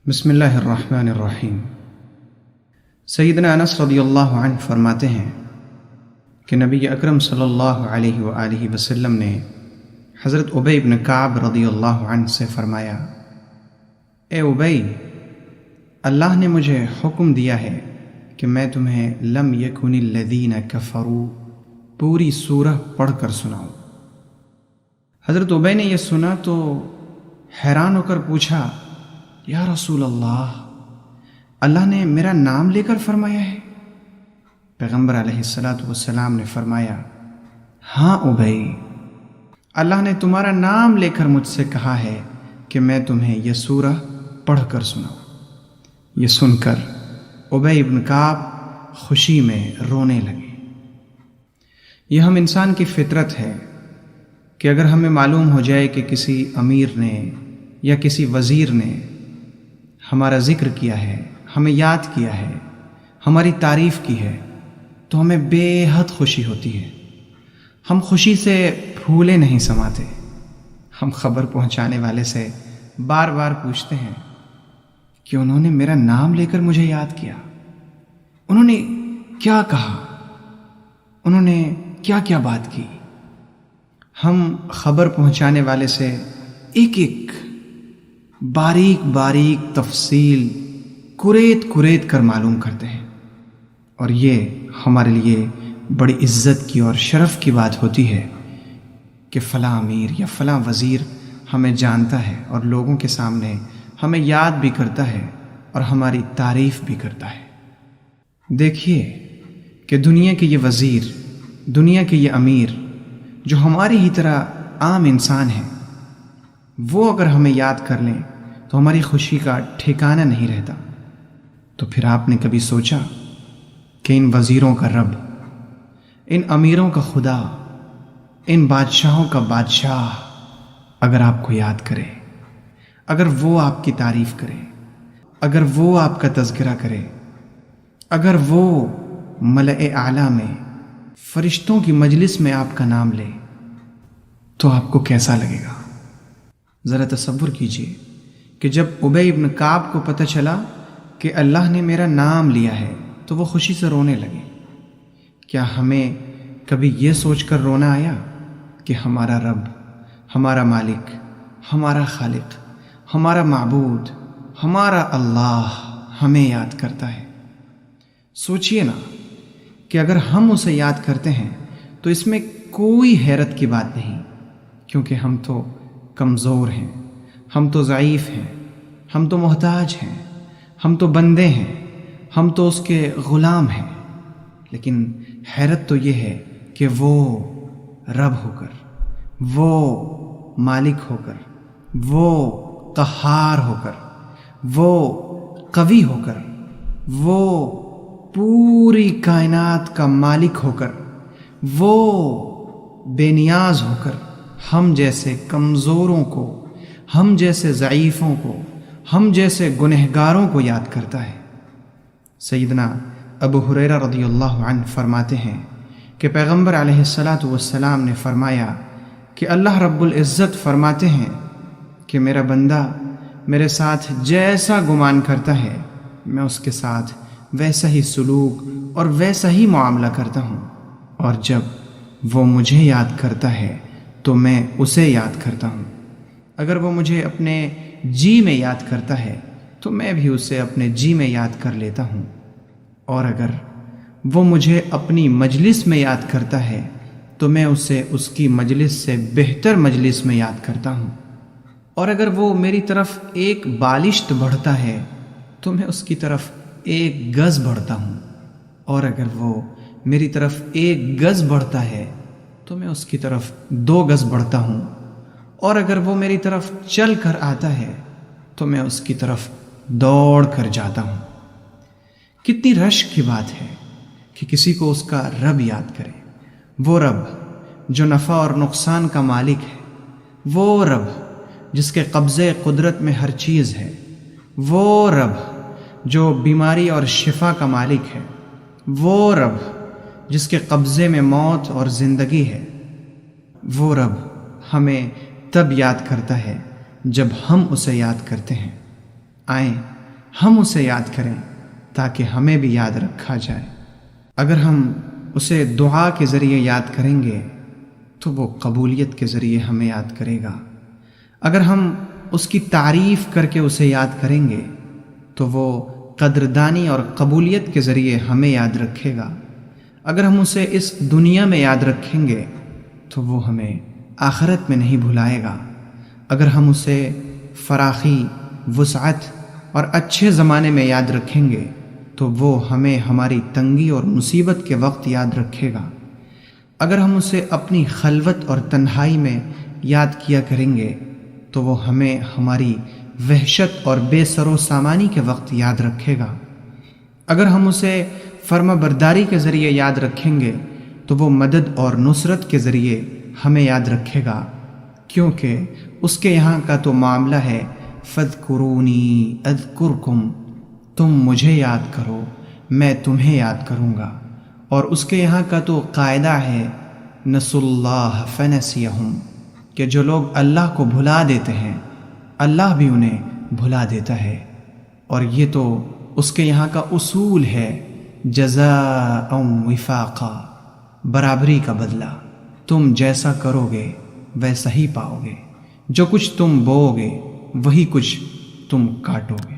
بسم اللہ الرحمن الرحیم۔ سیدنا انس رضی اللہ عنہ فرماتے ہیں کہ نبی اکرم صلی اللہ علیہ وآلہ وسلم نے حضرت ابی بن کعب رضی اللہ عنہ سے فرمایا، اے ابی، اللہ نے مجھے حکم دیا ہے کہ میں تمہیں لم یکن الذین کفروا پوری سورہ پڑھ کر سناؤں۔ حضرت ابی نے یہ سنا تو حیران ہو کر پوچھا، یا رسول اللہ نے میرا نام لے کر فرمایا ہے؟ پیغمبر علیہ السلام نے فرمایا، ہاں ابی، اللہ نے تمہارا نام لے کر مجھ سے کہا ہے کہ میں تمہیں یہ سورہ پڑھ کر سناؤں۔ یہ سن کر ابی بن کعب خوشی میں رونے لگے۔ یہ ہم انسان کی فطرت ہے کہ اگر ہمیں معلوم ہو جائے کہ کسی امیر نے یا کسی وزیر نے ہمارا ذکر کیا ہے، ہمیں یاد کیا ہے، ہماری تعریف کی ہے، تو ہمیں بے حد خوشی ہوتی ہے۔ ہم خوشی سے پھولے نہیں سماتے۔ ہم خبر پہنچانے والے سے بار بار پوچھتے ہیں کہ انہوں نے میرا نام لے کر مجھے یاد کیا، انہوں نے کیا کہا، انہوں نے کیا کیا بات کی۔ ہم خبر پہنچانے والے سے ایک ایک باریک باریک تفصیل کریت کر معلوم کرتے ہیں، اور یہ ہمارے لیے بڑی عزت کی اور شرف کی بات ہوتی ہے کہ فلاں امیر یا فلاں وزیر ہمیں جانتا ہے اور لوگوں کے سامنے ہمیں یاد بھی کرتا ہے اور ہماری تعریف بھی کرتا ہے۔ دیکھیے کہ دنیا کے یہ وزیر، دنیا کے یہ امیر جو ہماری ہی طرح عام انسان ہیں، وہ اگر ہمیں یاد کر لیں تو ہماری خوشی کا ٹھکانہ نہیں رہتا۔ تو پھر آپ نے کبھی سوچا کہ ان وزیروں کا رب، ان امیروں کا خدا، ان بادشاہوں کا بادشاہ اگر آپ کو یاد کرے، اگر وہ آپ کی تعریف کرے، اگر وہ آپ کا تذکرہ کرے، اگر وہ ملأ اعلیٰ میں فرشتوں کی مجلس میں آپ کا نام لے، تو آپ کو کیسا لگے گا؟ ذرا تصور کیجئے کہ جب ابی بن کعب کو پتہ چلا کہ اللہ نے میرا نام لیا ہے تو وہ خوشی سے رونے لگے۔ کیا ہمیں کبھی یہ سوچ کر رونا آیا کہ ہمارا رب، ہمارا مالک، ہمارا خالق، ہمارا معبود، ہمارا اللہ ہمیں یاد کرتا ہے؟ سوچئے نا کہ اگر ہم اسے یاد کرتے ہیں تو اس میں کوئی حیرت کی بات نہیں، کیونکہ ہم تو کمزور ہیں، ہم تو ضعیف ہیں، ہم تو محتاج ہیں، ہم تو بندے ہیں، ہم تو اس کے غلام ہیں۔ لیکن حیرت تو یہ ہے کہ وہ رب ہو کر، وہ مالک ہو کر، وہ قہار ہو کر، وہ قوی ہو کر، وہ پوری کائنات کا مالک ہو کر، وہ بے نیاز ہو کر ہم جیسے کمزوروں کو، ہم جیسے ضعیفوں کو، ہم جیسے گنہگاروں کو یاد کرتا ہے۔ سیدنا ابو ہریرہ رضی اللہ عنہ فرماتے ہیں کہ پیغمبر علیہ السلام نے فرمایا کہ اللہ رب العزت فرماتے ہیں کہ میرا بندہ میرے ساتھ جیسا گمان کرتا ہے میں اس کے ساتھ ویسا ہی سلوک اور ویسا ہی معاملہ کرتا ہوں، اور جب وہ مجھے یاد کرتا ہے تو میں اسے یاد کرتا ہوں۔ اگر وہ مجھے اپنے جی میں یاد کرتا ہے تو میں بھی اسے اپنے جی میں یاد کر لیتا ہوں، اور اگر وہ مجھے اپنی مجلس میں یاد کرتا ہے تو میں اسے اس کی مجلس سے بہتر مجلس میں یاد کرتا ہوں، اور اگر وہ میری طرف ایک بالشت بڑھتا ہے تو میں اس کی طرف ایک گز بڑھتا ہوں، اور اگر وہ میری طرف ایک گز بڑھتا ہے تو میں اس کی طرف 2 گز بڑھتا ہوں، اور اگر وہ میری طرف چل کر آتا ہے تو میں اس کی طرف دوڑ کر جاتا ہوں۔ کتنی رشک کی بات ہے کہ کسی کو اس کا رب یاد کرے، وہ رب جو نفع اور نقصان کا مالک ہے، وہ رب جس کے قبضے قدرت میں ہر چیز ہے، وہ رب جو بیماری اور شفا کا مالک ہے، وہ رب جس کے قبضے میں موت اور زندگی ہے۔ وہ رب ہمیں تب یاد کرتا ہے جب ہم اسے یاد کرتے ہیں۔ آئیں ہم اسے یاد کریں تاکہ ہمیں بھی یاد رکھا جائے۔ اگر ہم اسے دعا کے ذریعے یاد کریں گے تو وہ قبولیت کے ذریعے ہمیں یاد کرے گا۔ اگر ہم اس کی تعریف کر کے اسے یاد کریں گے تو وہ قدردانی اور قبولیت کے ذریعے ہمیں یاد رکھے گا۔ اگر ہم اسے اس دنیا میں یاد رکھیں گے تو وہ ہمیں آخرت میں نہیں بھلائے گا۔ اگر ہم اسے فراخی، وسعت اور اچھے زمانے میں یاد رکھیں گے تو وہ ہمیں ہماری تنگی اور مصیبت کے وقت یاد رکھے گا۔ اگر ہم اسے اپنی خلوت اور تنہائی میں یاد کیا کریں گے تو وہ ہمیں ہماری وحشت اور بے سر و سامانی کے وقت یاد رکھے گا۔ اگر ہم اسے فرما برداری کے ذریعے یاد رکھیں گے تو وہ مدد اور نصرت کے ذریعے ہمیں یاد رکھے گا، کیونکہ اس کے یہاں کا تو معاملہ ہے فَاذْكُرُونِي أَذْكُرْكُمْ، تم مجھے یاد کرو میں تمہیں یاد کروں گا۔ اور اس کے یہاں کا تو قاعدہ ہے نسوا اللہ فنسیہم، کہ جو لوگ اللہ کو بھلا دیتے ہیں اللہ بھی انہیں بھلا دیتا ہے۔ اور یہ تو اس کے یہاں کا اصول ہے جزاء وفاقا، برابری کا بدلہ، تم جیسا کرو گے ویسا ہی پاؤ گے، جو کچھ تم بو گے وہی کچھ تم کاٹو گے۔